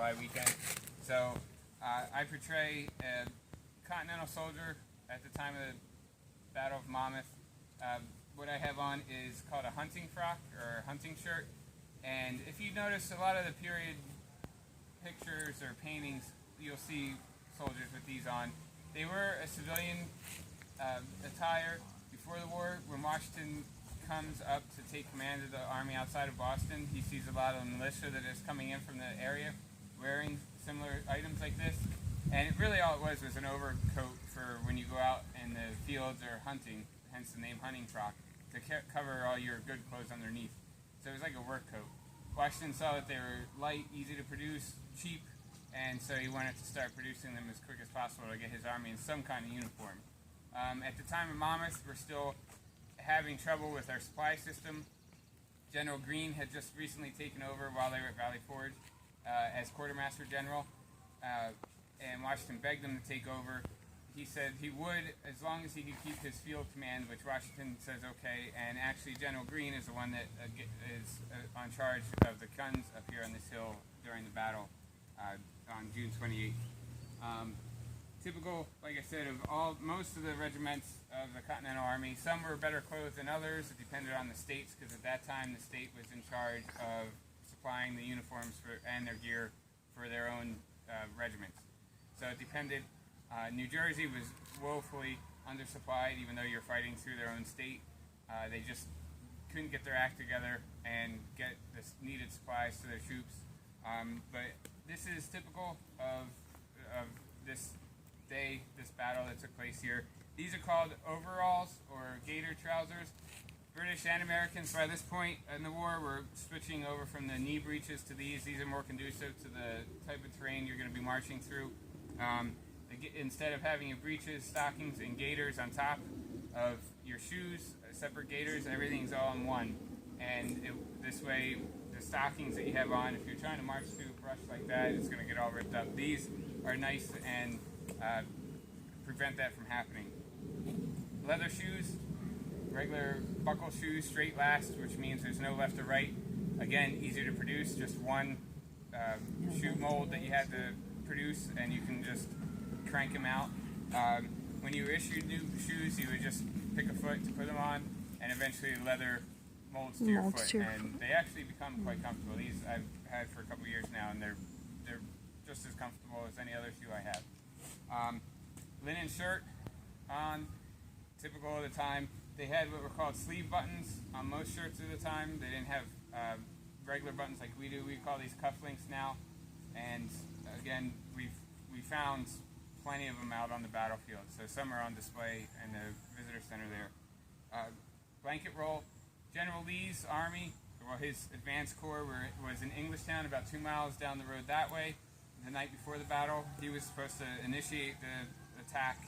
July weekend. So I portray a Continental soldier at the time of the Battle of Monmouth. What I have on is called a hunting frock or a hunting shirt. And if you notice a lot of the period pictures or paintings, you'll see soldiers with these on. They were a civilian attire before the war. When Washington comes up to take command of the army outside of Boston, he sees a lot of militia that is coming in from the area wearing similar items like this. And all it was an overcoat for when you go out in the fields or hunting, hence the name hunting frock, to cover all your good clothes underneath. So it was like a work coat. Washington saw that they were light, easy to produce, cheap, and so he wanted to start producing them as quick as possible to get his army in some kind of uniform. At the time of Monmouth, we're still having trouble with our supply system. General Greene had just recently taken over while they were at Valley Forge as quartermaster general, and Washington begged him to take over. He said he would as long as he could keep his field command, which Washington says okay, and actually General Greene is the one that is on charge of the guns up here on this hill during the battle on June 28th. Typical, like I said, of most of the regiments of the Continental Army. Some were better clothed than others. It depended on the states, because at that time the state was in charge of supplying the uniforms and their gear for their own regiments. So it depended. New Jersey was woefully undersupplied, even though you're fighting through their own state. They just couldn't get their act together and get the needed supplies to their troops. But this is typical of this day, this battle that took place here. These are called overalls or gaiter trousers. British and Americans by this point in the war were switching over from the knee breeches to these. These are more conducive to the type of terrain you're going to be marching through. Instead of having your breeches, stockings, and gaiters on top of your shoes, separate gaiters, everything's all in one. And this way, the stockings that you have on, if you're trying to march through brush like that, it's going to get all ripped up. These are nice and prevent that from happening. Leather shoes, regular buckle shoes, straight last, which means there's no left or right. Again, easier to produce, just one shoe mold that you had to produce, and you can just crank them out. When you issued new shoes, you would just pick a foot to put them on, and eventually leather molds to your foot. And they actually become quite comfortable. These I've had for a couple years now, and they're just as comfortable as any other shoe I have. Linen shirt on, typical of the time. They had what were called sleeve buttons on most shirts at the time. They didn't have regular buttons like we do. We call these cufflinks now. And again, we found plenty of them out on the battlefield. So some are on display in the visitor center there. Blanket roll. General Lee's army, well, his advance corps was in Englishtown, about 2 miles down the road that way. The night before the battle, he was supposed to initiate the attack.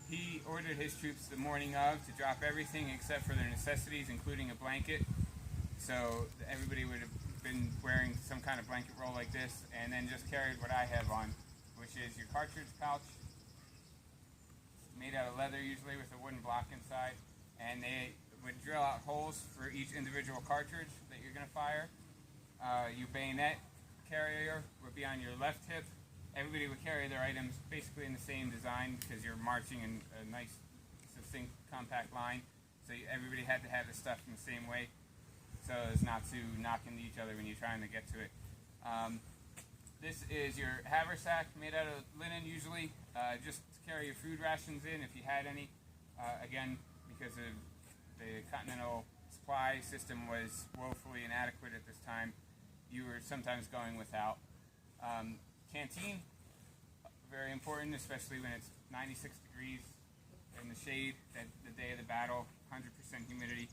He ordered his troops the morning of to drop everything except for their necessities, including a blanket. So everybody would have been wearing some kind of blanket roll like this, and then just carried what I have on, which is your cartridge pouch, made out of leather usually with a wooden block inside, and they would drill out holes for each individual cartridge that you're going to fire. Your bayonet carrier would be on your left hip. Everybody would carry their items basically in the same design because you're marching in a nice, succinct, compact line. So everybody had to have the stuff in the same way so as not to knock into each other when you're trying to get to it. This is your haversack made out of linen usually, just to carry your food rations in if you had any. Again, because of the Continental supply system was woefully inadequate at this time, you were sometimes going without. Canteen, very important, especially when it's 96 degrees in the shade the day of the battle, 100% humidity.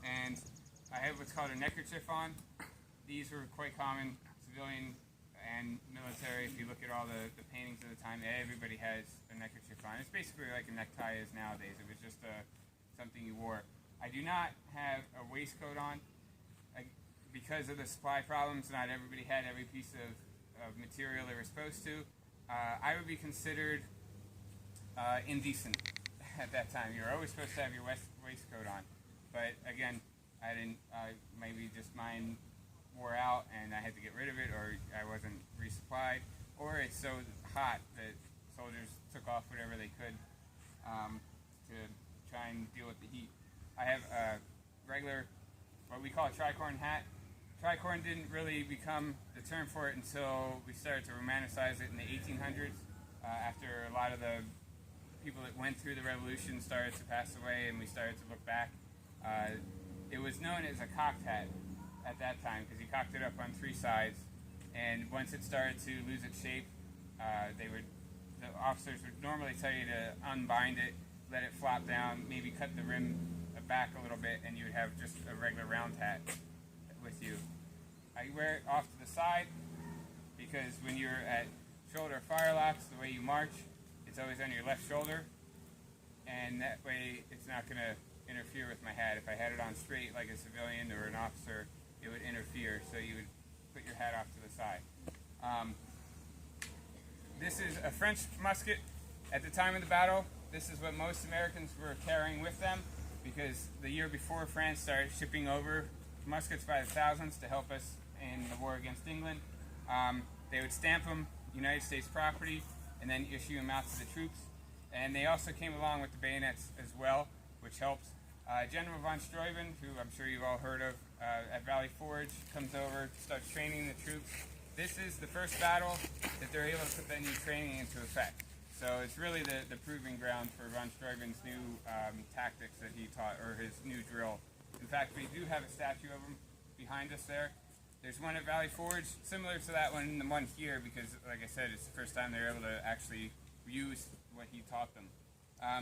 And I have what's called a neckerchief on. These were quite common, civilian and military. If you look at all the paintings of the time, everybody has a neckerchief on. It's basically like a necktie is nowadays. It was just something you wore. I do not have a waistcoat on. Because of the supply problems, not everybody had every piece of material they were supposed to. I would be considered indecent at that time. You're always supposed to have your waistcoat on. But again, I didn't, maybe just mine wore out and I had to get rid of it, or side, or it's so hot that soldiers took off whatever they could to try and deal with the heat. I have a regular, what we call a tricorn hat. Tricorn didn't really become the term for it until we started to romanticize it in the 1800s, after a lot of the people that went through the revolution started to pass away and we started to look back. It was known as a cocked hat at that time because you cocked it up on three sides, and once it started to lose its shape, the officers would normally tell you to unbind it, let it flop down, maybe cut the rim back a little bit, and you would have just a regular round hat with you. I wear it off to the side because when you're at shoulder firelocks, the way you march, it's always on your left shoulder, and that way it's not going to interfere with my hat. If I had it on straight like a civilian or an officer, it would interfere, so you would put your hat off to the side. This is a French musket. At the time of the battle, this is what most Americans were carrying with them, because the year before France started shipping over muskets by the thousands to help us in the war against England. They would stamp them United States property and then issue them out to the troops. And they also came along with the bayonets as well, which helps. General von Steuben, who I'm sure you've all heard of, at Valley Forge, comes over, starts training the troops. This is the first battle that they're able to put that new training into effect. So it's really the proving ground for von Steuben's new tactics that he taught, or his new drill. In fact, we do have a statue of him behind us there. There's one at Valley Forge, similar to that one, and the one here, because, like I said, it's the first time they're able to actually use what he taught them.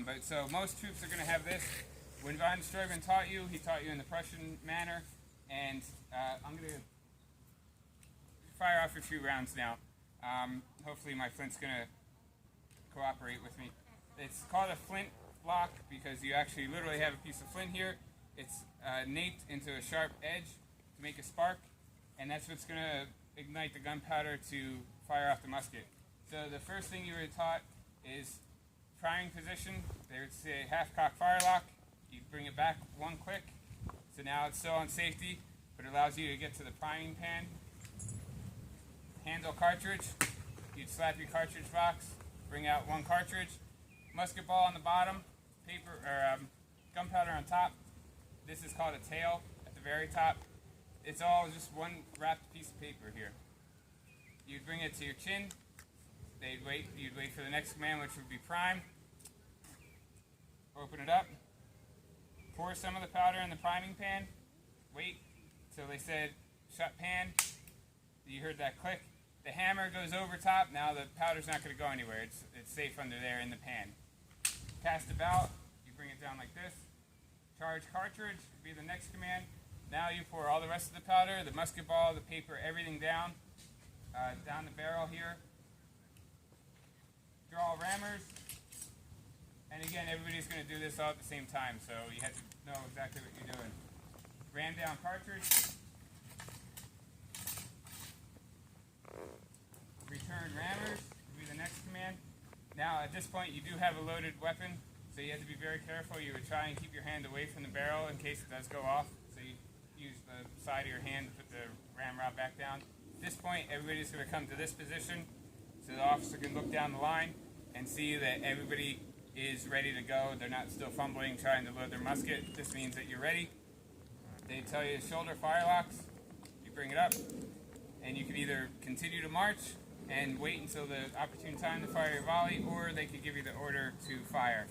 But so most troops are going to have this. When von Steuben taught you, he taught you in the Prussian manner, and I'm going to fire off a few rounds now. Hopefully my flint's going to cooperate with me. It's called a flint lock because you actually literally have a piece of flint here. It's naped into a sharp edge to make a spark, and that's what's going to ignite the gunpowder to fire off the musket. So the first thing you were taught is priming position. They would say half-cock firelock. You bring it back one click, so now it's still on safety, but it allows you to get to the priming pan. Handle cartridge. You'd slap your cartridge box, bring out one cartridge, musket ball on the bottom, paper or gunpowder on top. This is called a tail at the very top. It's all just one wrapped piece of paper here. You'd bring it to your chin. You'd wait for the next command, which would be prime. Open it up. Pour some of the powder in the priming pan. Wait till they said shut pan. You heard that click. The hammer goes over top. Now the powder's not going to go anywhere. It's safe under there in the pan. Cast about. You bring it down like this. Charge cartridge would be the next command. Now you pour all the rest of the powder, the musket ball, the paper, everything down the barrel here. Draw rammers. And again, everybody's going to do this all at the same time, so you have to know exactly what you're doing. Ram down cartridge. Return rammers will be the next command. Now, at this point, you do have a loaded weapon, so you have to be very careful. You would try and keep your hand away from the barrel in case it does go off. So you use the side of your hand to put the ramrod back down. At this point, everybody's going to come to this position so the officer can look down the line and see that everybody is ready to go. They're not still fumbling, trying to load their musket. This means that you're ready. They tell you shoulder firelocks. You bring it up, and you can either continue to march and wait until the opportune time to fire your volley, or they could give you the order to fire.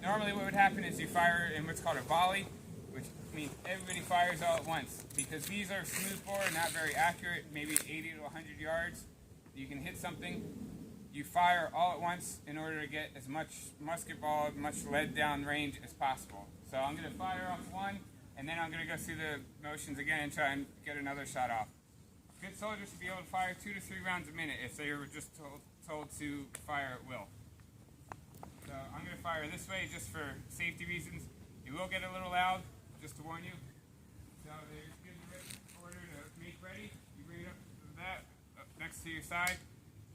Normally what would happen is you fire in what's called a volley, which means everybody fires all at once. Because these are smoothbore, not very accurate, maybe 80 to 100 yards. You can hit something. You fire all at once in order to get as much musket ball, much lead down range as possible. So I'm going to fire off one, and then I'm going to go through the motions again and try and get another shot off. Good soldiers should be able to fire 2 to 3 rounds a minute if they were just told to fire at will. So I'm going to fire this way just for safety reasons. It will get a little loud, just to warn you. So they just give you the order to make ready. You bring it up to that, up next to your side,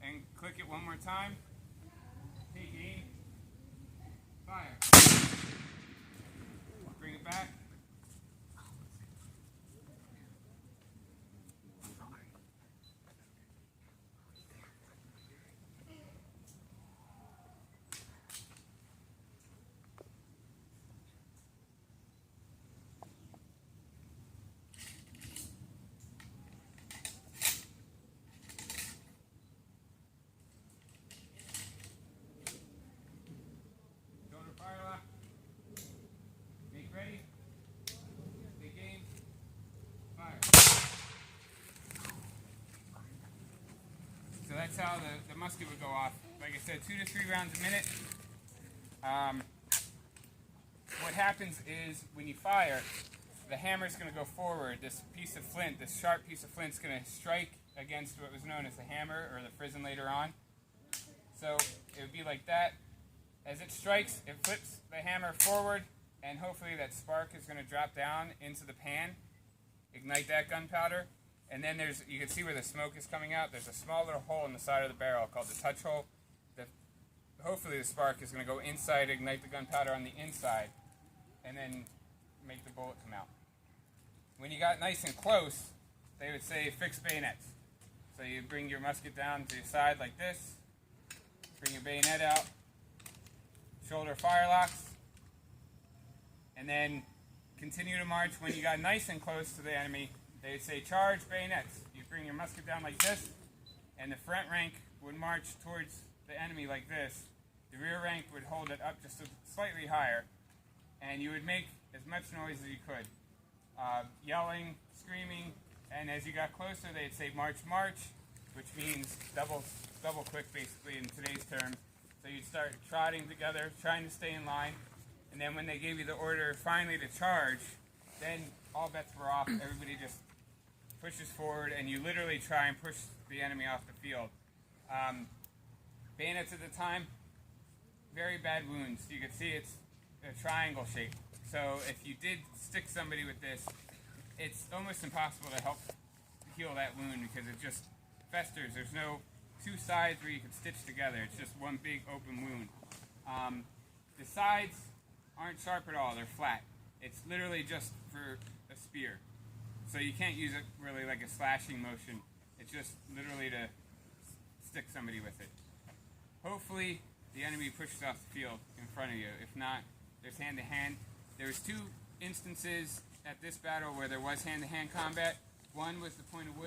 and click it one more time. Take aim. Fire. Bring it back. that's how the musket would go off. Like I said, 2 to 3 rounds a minute. What happens is when you fire, the hammer is going to go forward. This piece of flint, this sharp piece of flint, is going to strike against what was known as the hammer or the frizzen later on. So it would be like that. As it strikes, it flips the hammer forward, and hopefully that spark is going to drop down into the pan, ignite that gunpowder, and then you can see where the smoke is coming out. There's a small little hole in the side of the barrel called the touch hole. Hopefully the spark is going to go inside, ignite the gunpowder on the inside, and then make the bullet come out. When you got nice and close, they would say fix bayonets. So you bring your musket down to your side like this, bring your bayonet out, shoulder firelocks, and then continue to march. When you got nice and close to the enemy, they would say charge bayonets. You bring your musket down like this, and the front rank would march towards the enemy like this. The rear rank would hold it up just slightly higher, and you would make as much noise as you could, yelling, screaming, and as you got closer, they'd say march, march, which means double quick basically in today's terms. So you'd start trotting together, trying to stay in line, and then when they gave you the order finally to charge, then all bets were off. Everybody just pushes forward, and you literally try and push the enemy off the field. Bayonets at the time, very bad wounds. You can see it's a triangle shape. So if you did stick somebody with this, it's almost impossible to help heal that wound because it just festers. There's no two sides where you can stitch together. It's just one big open wound. The sides aren't sharp at all. They're flat. It's literally just for a spear. So you can't use it really like a slashing motion. It's just literally to stick somebody with it. Hopefully the enemy pushes off the field in front of you. If not, there's hand-to-hand. There was 2 instances at this battle where there was hand-to-hand combat. One was the point of wood.